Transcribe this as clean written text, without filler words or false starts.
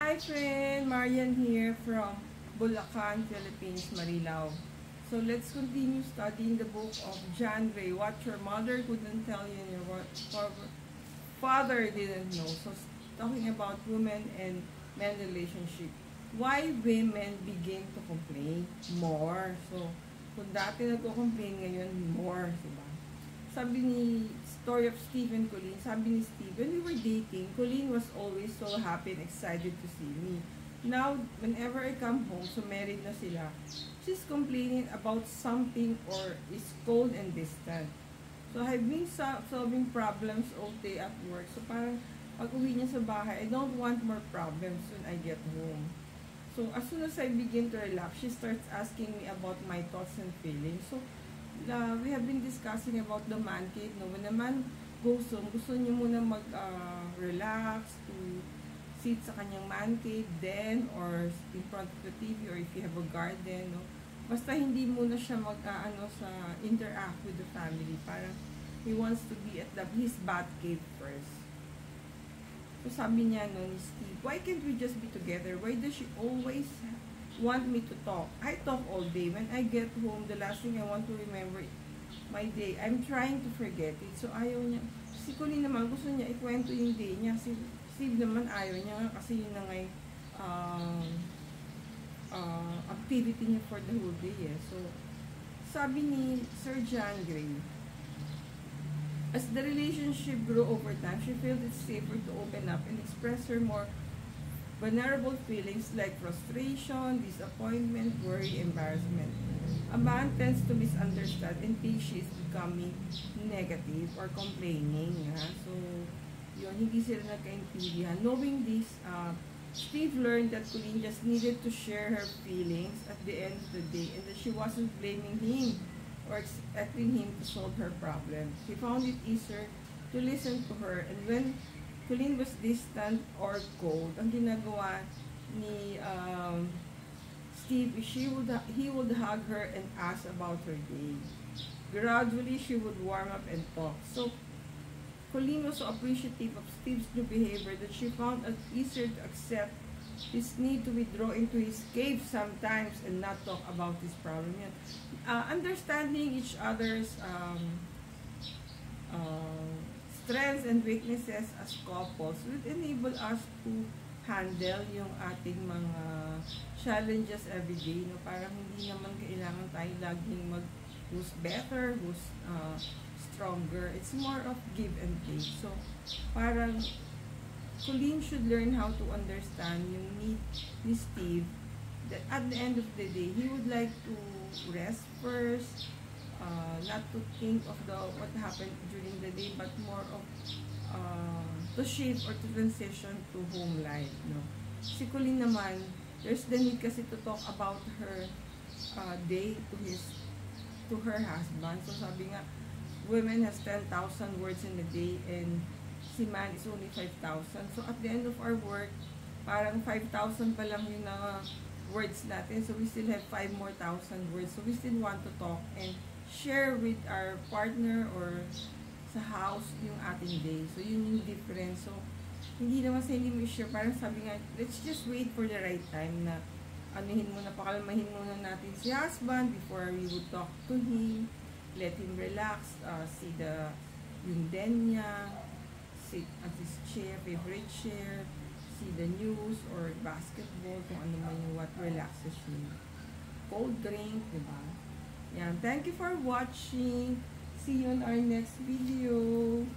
Hi friend, Marian here from Bulacan, Philippines, Marilao. So let's continue studying the book of John Gray, What Your Mother Couldn't Tell You and Your Father Didn't Know. So talking about women and men relationship. Why women begin to complain more. So kung dati nagko-complain, ngayon more, diba? Sabi ni story of Steve and Colleen, sabi ni Steve, when we were dating, Colleen was always so happy and excited to see me. Now, whenever I come home, so married na sila, she's complaining about something or is cold and distant. So, I've been solving problems all day at work. So, parang pag uwi niya sa bahay, I don't want more problems when I get home. So, as soon as I begin to relax, she starts asking me about my thoughts and feelings. So, we have been discussing about the man cave. No? When a man goes home, gusto niya muna mag-relax to sit sa kanyang man cave then or in front of the TV or if you have a garden. No? Basta hindi muna siya sa interact with the family. Parang he wants to be at his bat cave first. So sabi niya no, ni Steve, why can't we just be together? Why does she always want me to talk? I talk all day. When I get home, the last thing I want to remember my day. I'm trying to forget it. So ayaw niya. Si Colleen naman, gusto niya ikwento yung day niya. Si Steve naman ayaw niya kasi yun na nga activity niya for the whole day. Eh. So, sabi ni Sir John Gray, as the relationship grew over time, she felt it's safer to open up and express her more vulnerable feelings like frustration, disappointment, worry, embarrassment. A man tends to misunderstand and think she is becoming negative or complaining. Ha? So, yun, hindi sila nagkaintindihan. Knowing this, Steve learned that Colleen just needed to share her feelings at the end of the day and that she wasn't blaming him or expecting him to solve her problem. He found it easier to listen to her, and when Colleen was distant or cold, ang ginagawa ni Steve, he would hug her and ask about her day. Gradually, she would warm up and talk. So, Colleen was so appreciative of Steve's new behavior that she found it easier to accept his need to withdraw into his cave sometimes and not talk about his problem. Understanding each other's strengths and weaknesses as couples will enable us to handle yung ating mga challenges every day. No? Parang hindi naman kailangan tayo laging who's better, who's stronger. It's more of give and take. So, parang Colleen should learn how to understand yung need ni Steve that at the end of the day, he would like to rest first, not to think of what happened during the day, but more of to shift or to transition to home life. No? Si Colleen naman, there's the need kasi to talk about her day to her husband. So sabi nga, women has 10,000 words in a day and si man is only 5,000. So at the end of our work, parang 5,000 pa lang yung words natin. So we still have 5,000 more words. So we still want to talk and share with our partner or sa house yung ating day. So yun yung difference. So hindi naman sa hindi mo share. Parang sabi nga, let's just wait for the right time na pakalmahin muna natin si husband before we would talk to him. Let him relax, see yung den niya, sit at his chair, favorite chair, see the news or basketball, kung ano man yung what relaxes him. Cold drink, diba? Yan. Thank you for watching. See you on our next video.